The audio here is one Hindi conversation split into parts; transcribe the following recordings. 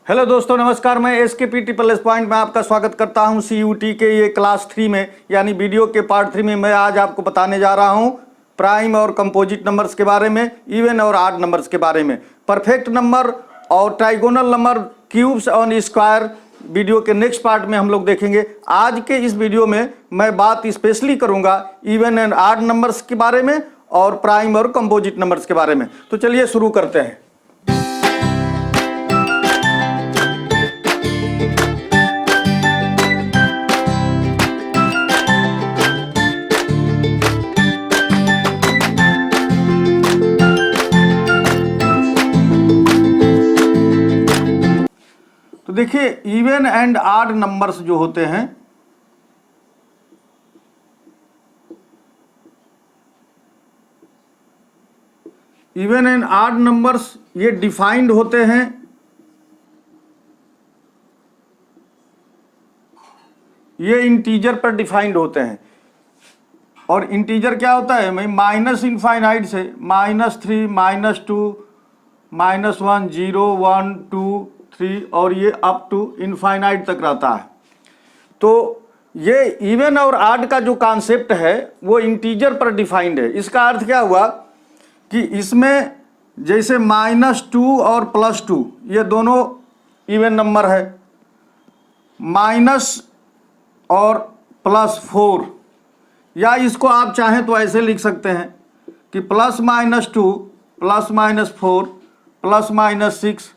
हेलो दोस्तों, नमस्कार। मैं SKP ट्रिपल पॉइंट में आपका स्वागत करता हूं। CUT के ये क्लास 3 में यानी वीडियो के पार्ट 3 में मैं आज आपको बताने जा रहा हूं प्राइम और कंपोजिट नंबर्स के बारे में, इवन और ऑड नंबर्स के बारे में, परफेक्ट नंबर और ट्राइगोनल नंबर, क्यूब्स और स्क्वायर वीडियो के नेक्स्ट पार्ट में हम लोग देखेंगे। आज के इस वीडियो में मैं बात स्पेशली करूंगा इवन एंड ऑड नंबर्स के बारे में और प्राइम और कंपोजिट नंबर्स के बारे में। तो चलिए शुरू करते हैं। तो देखिए, इवन एंड ऑड नंबर्स जो होते हैं, इवन एंड ऑड नंबर्स ये डिफाइंड होते हैं ये इंटीजर पर डिफाइंड होते हैं। और इंटीजर क्या होता है? मैं माइनस इनफाइनाइट से -3, -2, -1, 0, 1, 2, 3 और ये अप टू इनफाइनाइट तक रहता है। तो ये इवन और ऑड का जो कॉन्सेप्ट है वो इंटीजर पर डिफाइंड है। इसका अर्थ क्या हुआ कि इसमें जैसे -2 और +2 ये दोनों इवन नंबर है, माइनस और +4, या इसको आप चाहें तो ऐसे लिख सकते हैं कि +-2 +-4 +-6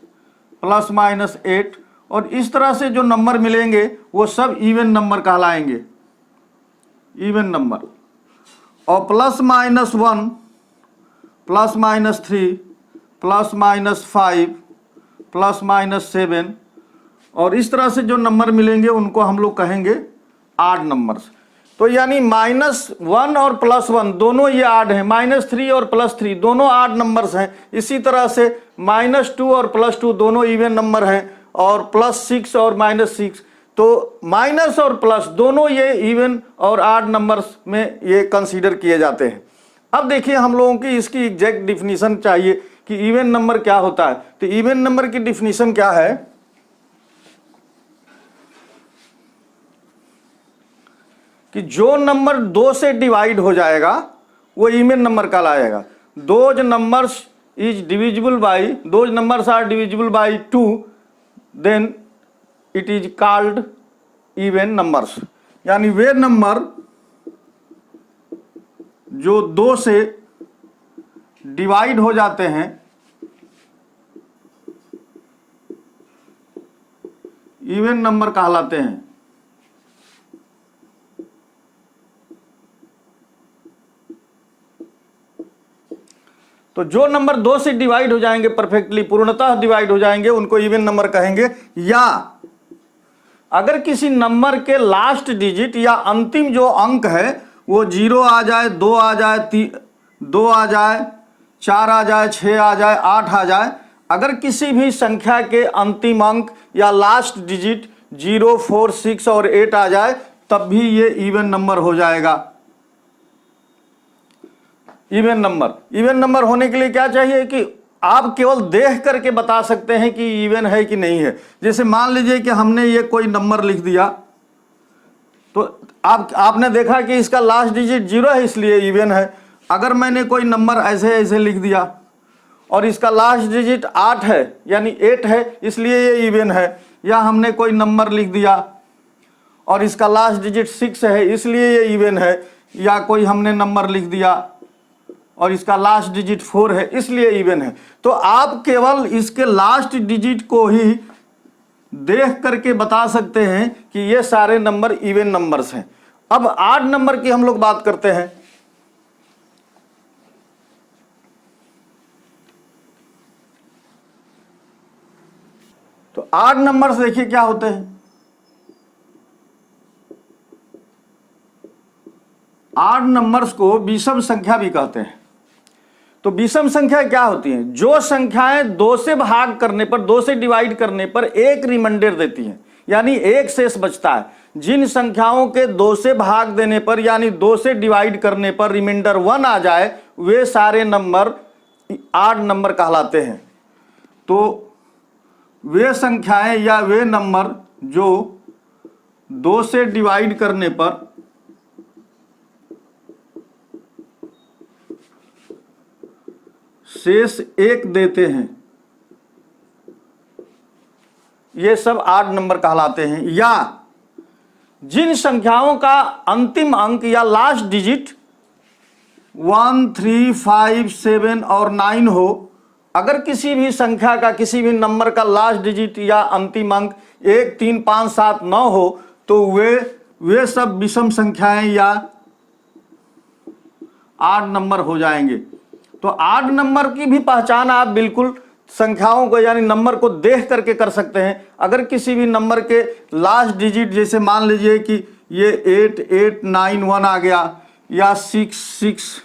+-8, और इस तरह से जो नंबर मिलेंगे वो सब इवन नंबर कहलाएंगे, इवन नंबर। और +-1 +-3 +-5 +-7 और इस तरह से जो नंबर मिलेंगे उनको हम लोग कहेंगे ऑड नंबर्स। तो यानी -1 और +1 दोनों ये ऑड हैं, -3 और +3 दोनों ऑड नंबर्स हैं। इसी तरह से -2 और +2 दोनों इवन नंबर हैं, और +6 और -6, तो माइनस और प्लस दोनों ये इवन और ऑड नंबर्स में ये कंसीडर किए जाते हैं। अब देखिए, हम लोगों की इसकी एग्जैक्ट डिफिनीशन चाहिए कि इवन नंबर क्या होता है। तो इवन नंबर की डिफिनीशन क्या है कि जो नंबर 2 से डिवाइड हो जाएगा वो इवन नंबर कहलाएगा। Those numbers are divisible by 2, then it is called even numbers. यानी वे नंबर जो 2 से डिवाइड हो जाते हैं इवन नंबर कहलाते हैं। तो जो नंबर 2 से डिवाइड हो जाएंगे, परफेक्टली पूर्णतः डिवाइड हो जाएंगे, उनको इवन नंबर कहेंगे। या अगर किसी नंबर के लास्ट डिजिट या अंतिम जो अंक है वो 0 आ जाए, 2 आ जाए, 2 आ जाए, 4 आ जाए, 6 आ जाए, 8 आ जाए, अगर किसी भी संख्या के अंतिम अंक या लास्ट डिजिट 0, 4, 6 और 8 आ जाए, तब भी ये इवन नंबर हो जाएगा। इवन नंबर होने के लिए क्या चाहिए कि आप केवल देख करके बता सकते हैं कि इवन है कि नहीं है। जैसे मान लीजिए कि हमने ये कोई नंबर लिख दिया, तो आपने देखा कि इसका लास्ट डिजिट 0 है इसलिए इवन है। अगर मैंने कोई नंबर ऐसे लिख दिया और इसका लास्ट डिजिट 8 है यानी 8 है इसलिए ये इवन है। या हमने कोई नंबर लिख दिया और इसका लास्ट डिजिट 6 है इसलिए ये इवन है। या कोई हमने नंबर लिख दिया और इसका लास्ट डिजिट 4 है इसलिए इवन है। तो आप केवल इसके लास्ट डिजिट को ही देख करके बता सकते हैं कि ये सारे नंबर इवन नंबर्स हैं। अब ऑड नंबर की हम लोग बात करते हैं। तो ऑड नंबर्स देखिए क्या होते हैं। ऑड नंबर्स को विषम संख्या भी कहते हैं। तो विषम संख्या क्या होती है? जो संख्याएं 2 से भाग करने पर, 2 से डिवाइड करने पर एक रिमाइंडर देती हैं, यानी एक शेष बचता है। जिन संख्याओं के 2 से भाग देने पर यानी 2 से डिवाइड करने पर रिमाइंडर 1 आ जाए, वे सारे नंबर ऑड नंबर कहलाते हैं। तो वे संख्याएं या वे नंबर जो 2 से डिवाइड करने पर शेष 1 देते हैं, ये सब ऑड नंबर कहलाते हैं। या जिन संख्याओं का अंतिम अंक या लास्ट डिजिट 1, 3, 5, 7 और 9 हो, अगर किसी भी संख्या का, किसी भी नंबर का लास्ट डिजिट या अंतिम अंक 1, 3, 5, 7, 9 हो, तो वे सब विषम संख्याएं या ऑड नंबर हो जाएंगे। तो ऑड नंबर की भी पहचान आप बिल्कुल संख्याओं को यानी नंबर को देख करके कर सकते हैं। अगर किसी भी नंबर के लास्ट डिजिट, जैसे मान लीजिए कि ये 8, 8, 9, 1 आ गया, या 6, 6,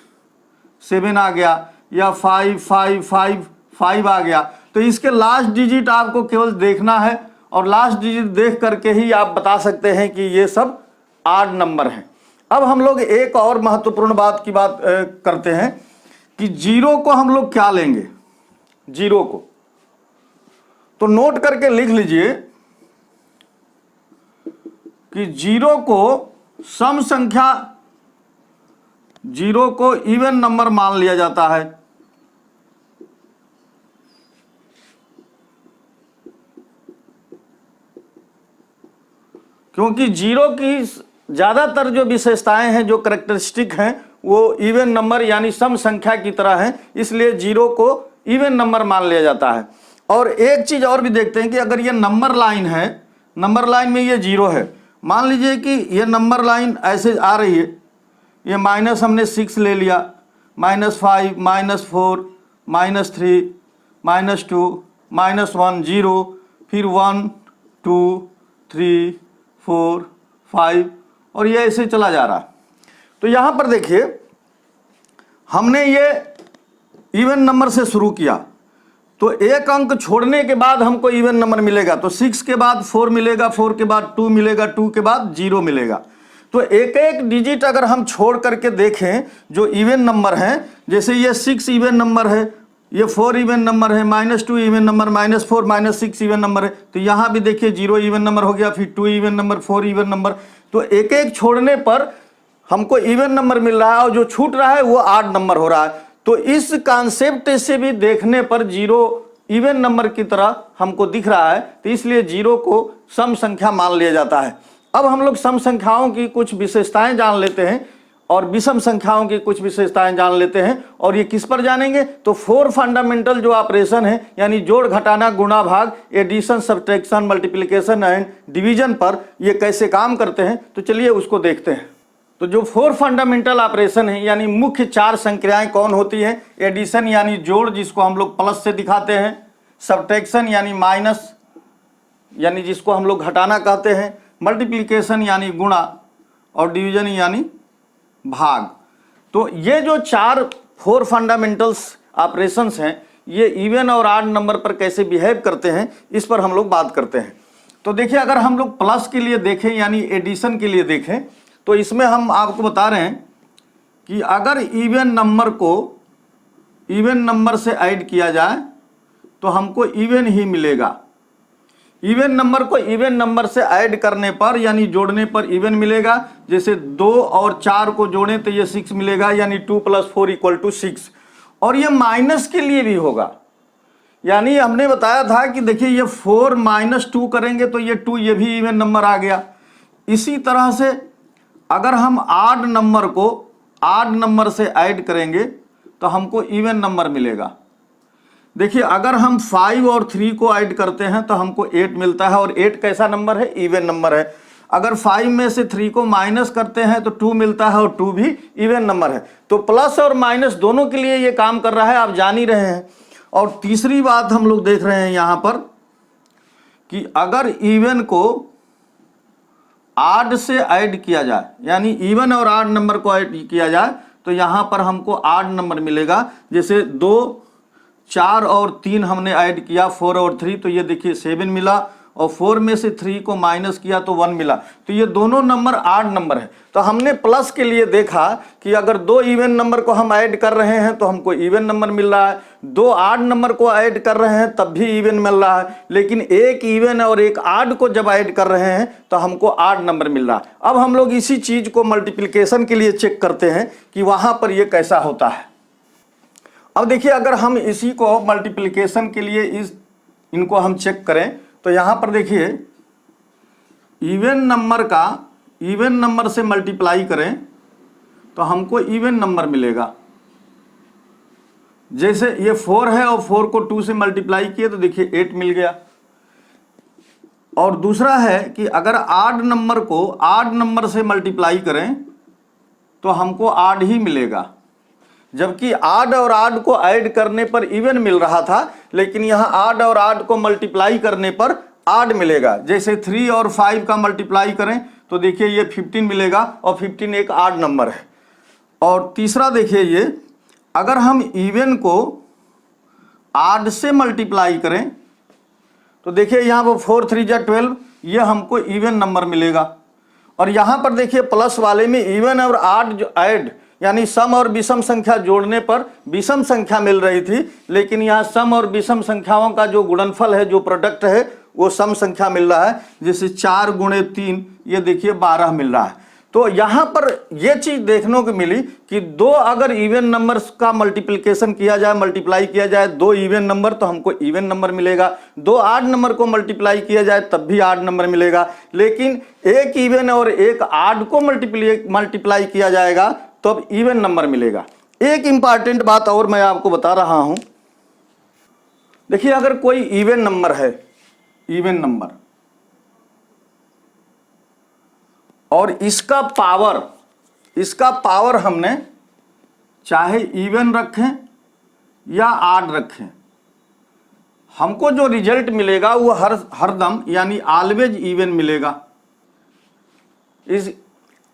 7 आ गया, या 5, 5, 5, 5 आ गया, तो इसके लास्ट डिजिट आपको केवल देखना है और लास्ट डिजिट देख करके ही आप बता सकते हैं कि ये सब ऑड नंबर हैं। अब हम लोग एक और महत्वपूर्ण बात की बात करते हैं कि जीरो को हम लोग क्या लेंगे। जीरो को तो नोट करके लिख लीजिए कि जीरो को सम संख्या, जीरो को इवन नंबर मान लिया जाता है। क्योंकि जीरो की ज्यादातर जो विशेषताएं हैं, जो कैरेक्टरिस्टिक हैं, वो इवन नंबर यानी सम संख्या की तरह हैं, इसलिए जीरो को इवन नंबर मान लिया जाता है। और एक चीज और भी देखते हैं कि अगर ये नंबर लाइन है, नंबर लाइन में ये जीरो है, मान लीजिए कि ये नंबर लाइन ऐसे आ रही है, ये माइनस हमने 6 ले लिया, -5, -4, -3, -2, -1, 0, फिर 1, 2, 3, 4, 5 और ये ऐसे चला जा रहा है। तो यहाँ पर देखिए, हमने ये इवन नंबर से शुरू किया, तो एक अंक छोड़ने के बाद हमको इवन नंबर मिलेगा। तो 6 के बाद 4 मिलेगा, 4 के बाद 2 मिलेगा, 2 के बाद 0 मिलेगा। तो एक एक डिजिट अगर हम छोड़ करके देखें जो इवन नंबर हैं, जैसे ये 6 इवन नंबर है, ये 4 इवन नंबर है, -2 इवन नंबर, -4, -6 इवन नंबर है, तो यहाँ भी देखिए 0 इवन नंबर हो गया, फिर 2 इवन नंबर, 4 इवन नंबर। तो एक एक छोड़ने पर हमको इवन नंबर मिल रहा है और जो छूट रहा है वो ऑड नंबर हो रहा है। तो इस कॉन्सेप्ट से भी देखने पर जीरो इवन नंबर की तरह हमको दिख रहा है, तो इसलिए जीरो को सम संख्या मान लिया जाता है। अब हम लोग सम संख्याओं की कुछ विशेषताएं जान लेते हैं और विषम संख्याओं की कुछ विशेषताएं जान लेते हैं। और ये किस पर जानेंगे, तो 4 फंडामेंटल जो ऑपरेशन है, यानी जोड़, घटाना, गुणा, भाग, addition, subtraction, multiplication and division पर ये कैसे काम करते हैं, तो चलिए उसको देखते हैं। तो जो 4 फंडामेंटल ऑपरेशन है, यानी मुख्य 4 संक्रियाएं कौन होती हैं? एडिशन यानी जोड़, जिसको हम लोग प्लस से दिखाते हैं, सब्ट्रैक्शन यानी माइनस, यानी जिसको हम लोग घटाना कहते हैं, मल्टीप्लिकेशन यानी गुणा, और डिवीजन यानी भाग। तो ये जो 4 फंडामेंटल्स ऑपरेशंस हैं, ये इवन और ऑड नंबर पर कैसे बिहेव करते हैं, इस पर हम लोग बात करते हैं। तो देखिए, अगर हम लोग प्लस के लिए देखें यानी एडिशन के लिए देखें, तो इसमें हम आपको बता रहे हैं कि अगर इवन नंबर को इवन नंबर से ऐड किया जाए तो हमको इवन ही मिलेगा। इवन नंबर को इवन नंबर से ऐड करने पर यानी जोड़ने पर इवन मिलेगा। जैसे 2 और 4 को जोड़ें तो ये 6 मिलेगा, यानी 2 + 4 = 6। और ये माइनस के लिए भी होगा, यानी हमने बताया था कि देखिए ये 4 - 2 करेंगे तो ये 2, ये भी इवन नंबर आ गया। इसी तरह से अगर हम ऑड नंबर को ऑड नंबर से ऐड करेंगे तो हमको इवन नंबर मिलेगा। देखिए, अगर हम 5 और 3 को ऐड करते हैं तो हमको 8 मिलता है, और 8 कैसा नंबर है? इवन नंबर है। अगर 5 में से 3 को माइनस करते हैं तो 2 मिलता है, और 2 भी इवन नंबर है। तो प्लस और माइनस दोनों के लिए ये काम कर रहा है, आप जान ही रहे हैं। और तीसरी बात हम लोग देख रहे हैं यहाँ पर कि अगर इवन को ऑड से ऐड किया जाए, यानी इवन और ऑड नंबर को ऐड किया जाए, तो यहाँ पर हमको ऑड नंबर मिलेगा। जैसे 2, 4 और 3 हमने ऐड किया, 4 और 3, तो ये देखिए 7 मिला। और 4 में से 3 को माइनस किया तो 1 मिला। तो ये दोनों नंबर ऑड नंबर है। तो हमने प्लस के लिए देखा कि अगर दो इवन नंबर को हम ऐड कर रहे हैं तो हमको इवन नंबर मिल रहा है, दो ऑड नंबर को ऐड कर रहे हैं तब भी इवन मिल रहा है, लेकिन एक इवन और एक ऑड को जब ऐड कर रहे हैं तो हमको ऑड नंबर मिल रहा है। अब हम लोग इसी चीज को मल्टीप्लिकेशन के लिए चेक करते हैं कि वहां पर ये कैसा होता है। अब देखिए, अगर हम इसी को मल्टीप्लिकेशन के लिए इनको हम चेक करें तो यहां पर देखिए, इवन नंबर का इवन नंबर से मल्टीप्लाई करें तो हमको इवन नंबर मिलेगा। जैसे ये 4 है और 4 को 2 से मल्टीप्लाई किए तो देखिए 8 मिल गया। और दूसरा है कि अगर ऑड नंबर को ऑड नंबर से मल्टीप्लाई करें तो हमको ऑड ही मिलेगा, जबकि ऑड और ऑड को ऐड करने पर इवन मिल रहा था, लेकिन यहां ऑड और ऑड को मल्टीप्लाई करने पर ऑड मिलेगा। जैसे 3 और 5 का मल्टीप्लाई करें तो देखिए ये 15 मिलेगा और 15 एक ऑड नंबर है। और तीसरा देखिए, ये अगर हम इवन को ऑड से मल्टीप्लाई करें तो देखिए यहाँ पर 4 3 जा 12, ये हमको इवन नंबर मिलेगा। और यहाँ पर देखिए प्लस वाले में इवन और ऑड जो ऐड यानी सम और विषम संख्या जोड़ने पर विषम संख्या मिल रही थी, लेकिन यहाँ सम और विषम संख्याओं का जो गुणनफल है, जो प्रोडक्ट है, वो सम संख्या मिल रहा है। जैसे 4 गुणे 3, ये देखिए 12 मिल रहा है। तो यहाँ पर ये चीज देखने को मिली कि दो अगर इवन नंबर्स का मल्टीप्लिकेशन किया जाए, मल्टीप्लाई किया जाए दो इवन नंबर तो हमको इवन नंबर मिलेगा, दो ऑड नंबर को मल्टीप्लाई किया जाए तब भी ऑड नंबर मिलेगा, लेकिन एक इवन और एक ऑड को मल्टीप्लाई किया जाएगा तो अब इवन नंबर मिलेगा। एक इंपॉर्टेंट बात और मैं आपको बता रहा हूं, देखिए अगर कोई इवन नंबर है, इवन नंबर, और इसका पावर हमने चाहे इवन रखें या ऑड रखें, हमको जो रिजल्ट मिलेगा वो हरदम यानी ऑलवेज इवन मिलेगा।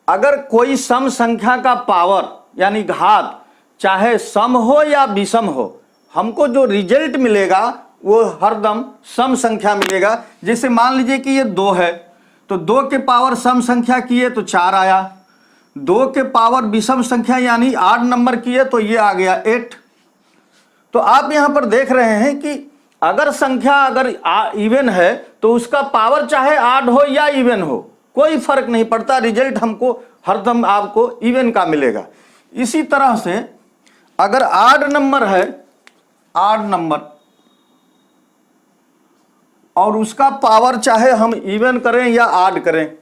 अगर कोई सम संख्या का पावर यानी घात चाहे सम हो या विषम हो, हमको जो रिजल्ट मिलेगा वो हरदम सम संख्या मिलेगा। जैसे मान लीजिए कि ये 2 है तो 2 के पावर सम संख्या किए तो 4 आया, 2 के पावर विषम संख्या यानी ऑड नंबर किए तो ये आ गया 8। तो आप यहां पर देख रहे हैं कि अगर संख्या अगर इवन है तो उसका पावर चाहे ऑड हो या इवन हो, कोई फर्क नहीं पड़ता, रिजल्ट हमको हरदम आपको इवन का मिलेगा। इसी तरह से अगर ऑड नंबर है, ऑड नंबर, और उसका पावर चाहे हम इवन करें या ऑड करें,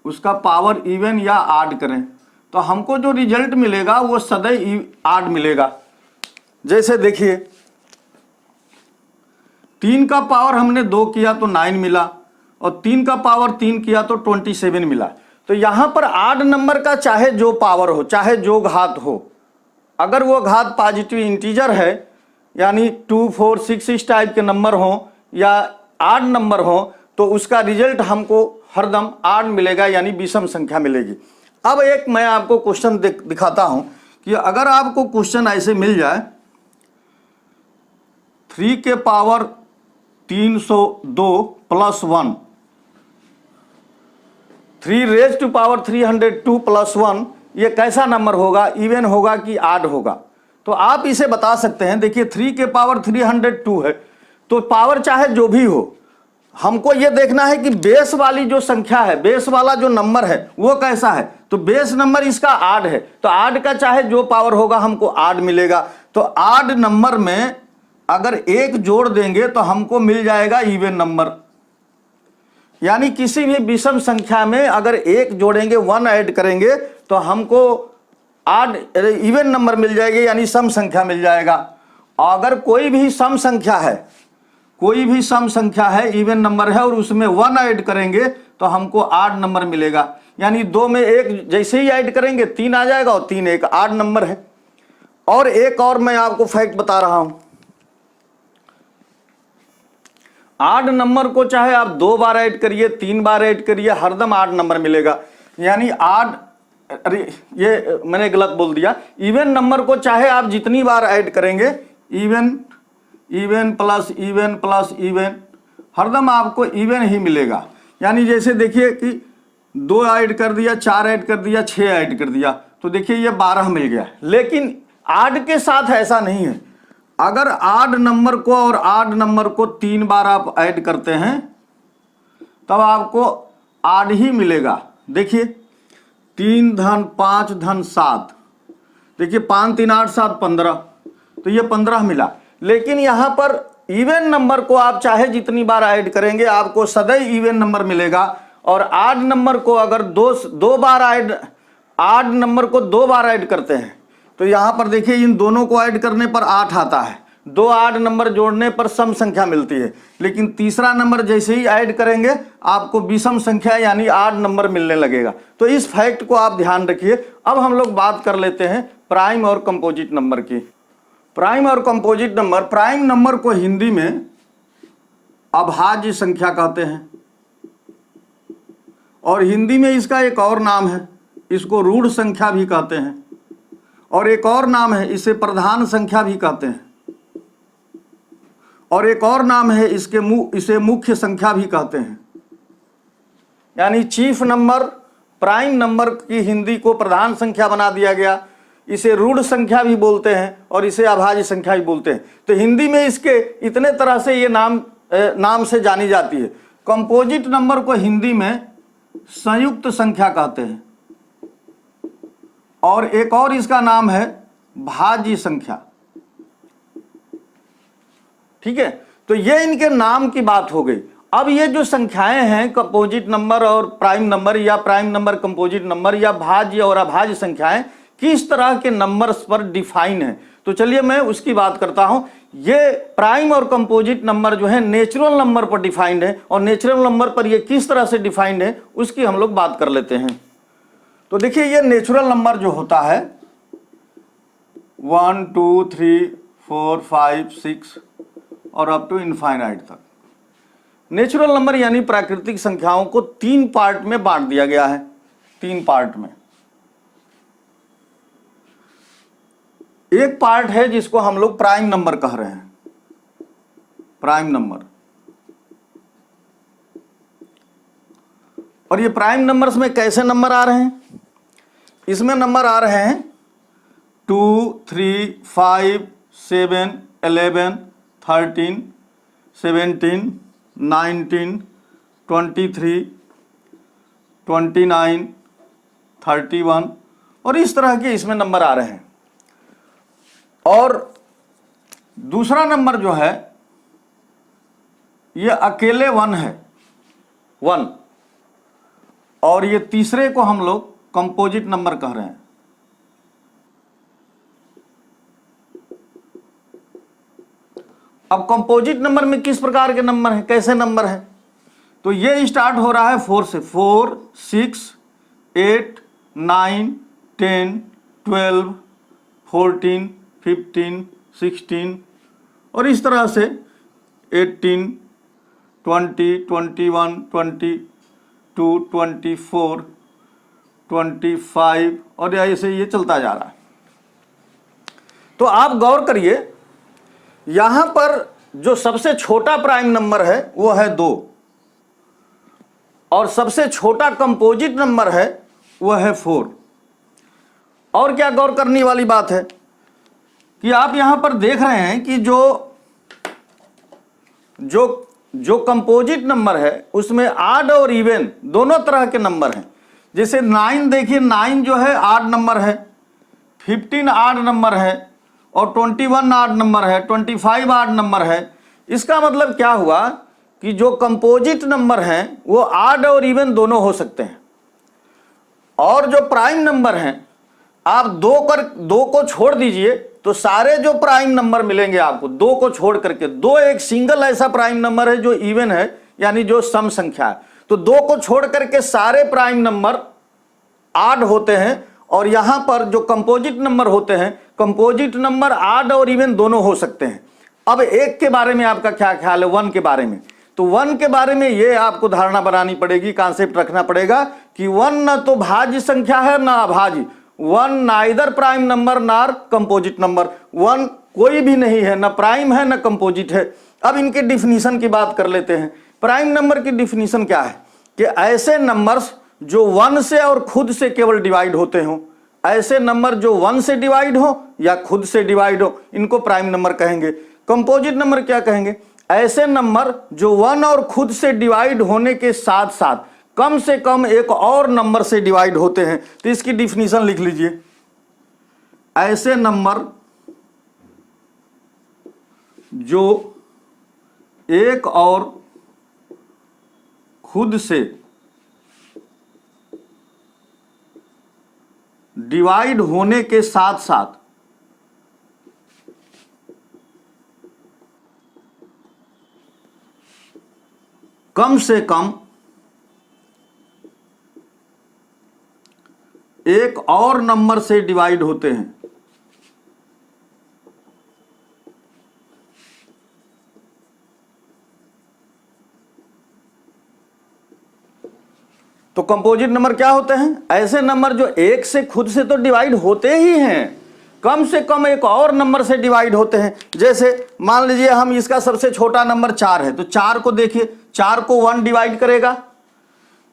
उसका पावर इवन या ऑड करें तो हमको जो रिजल्ट मिलेगा वो सदैव ऑड मिलेगा। जैसे देखिए 3 का पावर हमने 2 किया तो 9 मिला, और 3 का पावर 3 किया तो 27 मिला। तो यहां पर ऑड नंबर का चाहे जो पावर हो, चाहे जो घात हो, अगर वो घात पॉजिटिव इंटीजर है यानी 2 4 6 इस टाइप के नंबर हो या ऑड नंबर हो, तो उसका रिजल्ट हमको हरदम ऑड मिलेगा यानी विषम संख्या मिलेगी। अब एक मैं आपको क्वेश्चन दिखाता हूं कि अगर आपको क्वेश्चन ऐसे मिल जाए 3 के power 302 plus 1, 3 raise to power 302 plus 1, ये कैसा नंबर होगा, इवन होगा कि ऑड होगा? तो आप इसे बता सकते हैं। देखिए 3 के पावर 302 है तो पावर चाहे जो भी हो, हमको ये देखना है कि बेस वाली जो संख्या है, बेस वाला जो नंबर है वो कैसा है। तो बेस नंबर इसका ऑड है तो ऑड का चाहे जो पावर होगा हमको ऑड मिलेगा। तो ऑड नंबर में अगर 1 जोड़ देंगे तो हमको मिल जाएगा इवन नंबर, यानी किसी भी विषम संख्या में अगर 1 जोड़ेंगे, 1 ऐड करेंगे तो हमको ऑड इवन नंबर मिल जाएगी यानी सम संख्या मिल जाएगा। और अगर कोई भी सम संख्या है, कोई भी सम संख्या है, इवन नंबर है और उसमें 1 ऐड करेंगे तो हमको ऑड नंबर मिलेगा, यानी 2 में 1 जैसे ही ऐड करेंगे 3 आ जाएगा और 3 एक ऑड नंबर है। और एक और मैं आपको फैक्ट बता रहा हूं, ऑड नंबर को चाहे आप 2 बार ऐड करिए, 3 बार ऐड करिए, हरदम ऑड नंबर मिलेगा। यानी ऑड, अरे ये मैंने गलत बोल दिया, इवन नंबर को चाहे आप जितनी बार ऐड करेंगे, even plus even plus even, हरदम आपको इवन ही मिलेगा। यानी जैसे देखिए कि 2 ऐड कर दिया, 4 ऐड कर दिया, 6 ऐड कर दिया, तो देखिए ये 12 मिल गया। लेकिन आड के साथ ऐसा नहीं है। अगर आड नंबर को और आड नंबर को 3 बार आप ऐड करते हैं तब आपको आड ही मिलेगा। देखिए 3 धन 5 धन 7, देखिए 5 3 8 7 15, तो ये 15 मिला। लेकिन यहां पर इवन नंबर को आप चाहे जितनी बार ऐड करेंगे आपको सदैव इवन नंबर मिलेगा। और आड नंबर को अगर दो बार ऐड, आड नंबर को 2 बार ऐड करते हैं तो यहां पर देखिए इन दोनों को ऐड करने पर 8 आता है, 2 आड नंबर जोड़ने पर सम संख्या मिलती है। लेकिन तीसरा नंबर जैसे ही ऐड करेंगे आपको विषम संख्या यानी आड नंबर मिलने लगेगा। तो इस फैक्ट को आप ध्यान रखिए। अब हम लोग बात कर लेते हैं प्राइम और कंपोजिट नंबर की। प्राइम और कंपोजिट नंबर, प्राइम नंबर को हिंदी में अभाज्य संख्या कहते हैं और हिंदी में इसका एक और नाम है, इसको रूढ़ संख्या भी कहते हैं, और एक और नाम है इसे प्रधान संख्या भी कहते हैं, और एक और नाम है इसे मुख्य संख्या भी कहते हैं। यानी चीफ नंबर, प्राइम नंबर की हिंदी को प्रधान संख्या बना दिया गया, इसे रूढ़ संख्या भी बोलते हैं और इसे अभाज्य संख्या भी बोलते हैं। तो हिंदी में इसके इतने तरह से ये नाम से जानी जाती है। कंपोजिट नंबर को हिंदी में संयुक्त संख्या कहते हैं और एक और इसका नाम है भाज्य संख्या। ठीक है, तो ये इनके नाम की बात हो गई। अब ये जो संख्याएं हैं कंपोजिट नंबर और प्राइम नंबर, या प्राइम नंबर कंपोजिट नंबर, या भाज्य और अभाज्य संख्याएं किस तरह के नंबर्स पर डिफाइन है, तो चलिए मैं उसकी बात करता हूं। ये प्राइम और कंपोजिट नंबर जो है नेचुरल नंबर पर डिफाइंड है, और नेचुरल नंबर पर ये किस तरह से डिफाइंड है उसकी हम लोग बात कर लेते हैं। तो देखिए ये नेचुरल नंबर जो होता है 1 2 3 4 5 6 और अप टू इनफाइनाइट तक, नेचुरल नंबर यानी प्राकृतिक संख्याओं को 3 पार्ट में बांट दिया गया है। 3 पार्ट में एक पार्ट है जिसको हम लोग प्राइम नंबर कह रहे हैं, प्राइम नंबर। और ये प्राइम नंबर्स में कैसे नंबर आ रहे हैं? इसमें नंबर आ रहे हैं 2 3 5 7 11 13 17 19 23 29 31 और इस तरह के इसमें नंबर आ रहे हैं। और दूसरा नंबर जो है ये अकेले 1 है, 1, और ये तीसरे को हम लोग कंपोजिट नंबर कह रहे हैं। अब कंपोजिट नंबर में किस प्रकार के नंबर हैं, कैसे नंबर हैं? तो ये स्टार्ट हो रहा है 4 से, 4 6 8 9 10 12 14 15 16 और इस तरह से 18 20 21 22 24 25 और ऐसे ये चलता जा रहा है। तो आप गौर करिए, यहां पर जो सबसे छोटा प्राइम नंबर है वो है 2 और सबसे छोटा कंपोजिट नंबर है वो है 4। और क्या गौर करने वाली बात है कि आप यहां पर देख रहे हैं कि जो कंपोजिट नंबर है उसमें आड और इवन दोनों तरह के नंबर हैं। जैसे 9 देखिए, 9 जो है आड नंबर है, 15 आड नंबर है और 21 आड नंबर है, 25 आड नंबर है। इसका मतलब क्या हुआ कि जो कंपोजिट नंबर हैं वो आड और इवन दोनों हो सकते हैं। और जो प्राइम नंबर हैं आप 2 को छोड़ दीजिए तो सारे जो प्राइम नंबर मिलेंगे आपको 2 को छोड़ करके, 2 एक सिंगल ऐसा प्राइम नंबर है जो इवन है यानी जो सम संख्या है। तो 2 को छोड़ करके सारे प्राइम नंबर आड होते हैं। और यहां पर जो कंपोजिट नंबर होते हैं, कंपोजिट नंबर आड और इवन दोनों हो सकते हैं। अब 1 के बारे में आपका क्या ख्याल है, 1 के बारे में? तो 1 के बारे में ये आपको धारणा बनानी पड़ेगी, कॉन्सेप्ट रखना पड़ेगा कि 1 न तो भाज्य संख्या है ना अभाज्य। 1 नाइदर प्राइम नंबर नार कंपोजिट नंबर। 1 कोई भी नहीं है, ना प्राइम है ना कंपोजिट है। अब इनके डिफिनीशन की बात कर लेते हैं। प्राइम नंबर की डिफिनीशन क्या है कि ऐसे नंबर्स जो 1 से और खुद से केवल डिवाइड होते हों, ऐसे नंबर जो 1 से डिवाइड हो या खुद से डिवाइड हो, इनको प्राइम नंबर कहेंगे। कंपोजिट नंबर क्या कहेंगे? ऐसे नंबर जो 1 और खुद से डिवाइड होने के साथ साथ कम से कम एक और नंबर से डिवाइड होते हैं। तो इसकी डिफिनीशन लिख लीजिए। ऐसे नंबर जो एक और खुद से डिवाइड होने के साथ साथ कम से कम एक और नंबर से डिवाइड होते हैं। तो कंपोजिट नंबर क्या होते हैं? ऐसे नंबर जो एक से खुद से तो डिवाइड होते ही हैं, कम से कम एक और नंबर से डिवाइड होते हैं। जैसे मान लीजिए हम इसका सबसे छोटा नंबर 4 है, तो 4 को देखिए, 4 को 1 डिवाइड करेगा,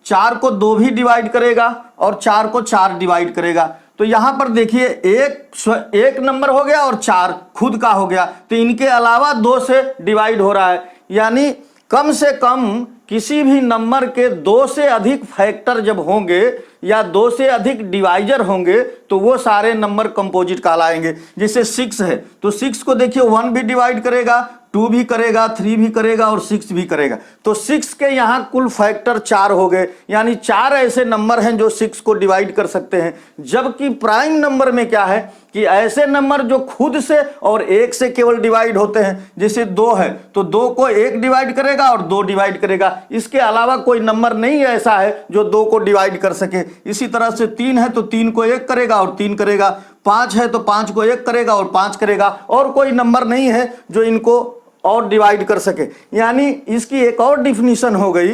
4 को 2 भी डिवाइड करेगा और 4 को 4 डिवाइड करेगा। तो यहां पर देखिए एक नंबर हो गया और 4 खुद का हो गया, तो इनके अलावा 2 से डिवाइड हो रहा है। यानी कम से कम किसी भी नंबर के 2 से अधिक फैक्टर जब होंगे या 2 से अधिक डिवाइजर होंगे तो वो सारे नंबर कंपोजिट कहलाएंगे। जैसे 6 है तो 6 को देखिए 1 भी डिवाइड करेगा, 2 भी करेगा, 3 भी करेगा और 6 भी करेगा। तो 6 के यहाँ कुल फैक्टर 4 हो गए, यानी 4 ऐसे नंबर हैं जो 6 को डिवाइड कर सकते हैं। जबकि प्राइम नंबर में क्या है कि ऐसे नंबर जो खुद से और 1 से केवल डिवाइड होते हैं। जैसे 2 है तो 2 को 1 डिवाइड करेगा और 2 डिवाइड करेगा, इसके अलावा कोई नंबर नहीं ऐसा है जो 2 को डिवाइड कर सके। इसी तरह से 3 है तो 3 को 1 करेगा और 3 करेगा, 5 है तो 5 को 1 करेगा और 5 करेगा, और कोई नंबर नहीं है जो इनको और डिवाइड कर सके। यानी इसकी एक और डिफिनीशन हो गई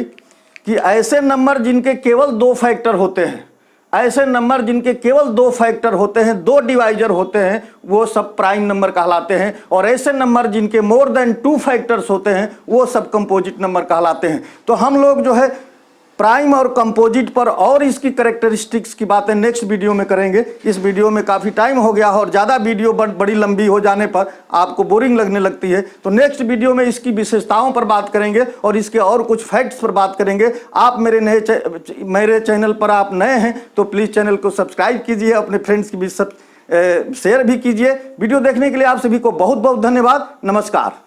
कि ऐसे नंबर जिनके केवल 2 फैक्टर होते हैं, ऐसे नंबर जिनके केवल 2 फैक्टर होते हैं, 2 डिवाइजर होते हैं, वो सब प्राइम नंबर कहलाते हैं। और ऐसे नंबर जिनके मोर देन 2 फैक्टर्स होते हैं वो सब कंपोजिट नंबर कहलाते हैं। तो हम लोग जो है प्राइम और कंपोजिट पर और इसकी कैरेक्टरिस्टिक्स की बातें नेक्स्ट वीडियो में करेंगे। इस वीडियो में काफ़ी टाइम हो गया और ज़्यादा वीडियो बड़ी लंबी हो जाने पर आपको बोरिंग लगने लगती है, तो नेक्स्ट वीडियो में इसकी विशेषताओं पर बात करेंगे और इसके और कुछ फैक्ट्स पर बात करेंगे। आप मेरे चैनल पर आप नए हैं तो प्लीज़ चैनल को सब्सक्राइब कीजिए, अपने फ्रेंड्स की भी शेयर भी कीजिए। वीडियो देखने के लिए आप सभी को बहुत बहुत धन्यवाद। नमस्कार।